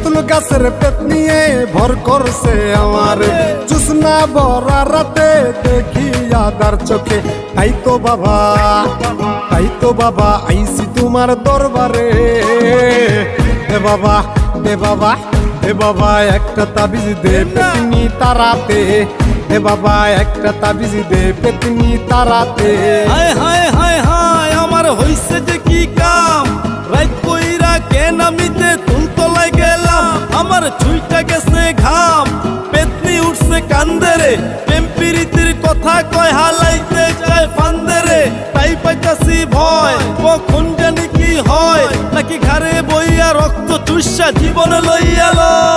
তেঁতুল গাছের পেট নিয়ে ভর করছে আমার জুসনা ভরা রাতে দেখি আদার চোখে তাই তো বাবা আইছি তোমার দরবারে দে বাবা দে বাবা দে বাবা একটা তাবিজ দে পেতনি তারাতে দে বাবা একটা তাবিজ দে পেতনি তারাতে হায় হায় হায় হায় আমার হইছে যে কি কাম রাত কইরা কেন আমিতে তুলতলায় গেলাম আমার ছুইটা গেছে ঘাম পেতনি উঠছে কান্দরে প্রেমপিরিতির কথা কয় হালাইতে যায় ফান্দরে তাই পাইতাছি ভয় কখন জানি কি হয় নাকি ঘরে বইয়া রক্ত চুষা জীবন লইয়া লয়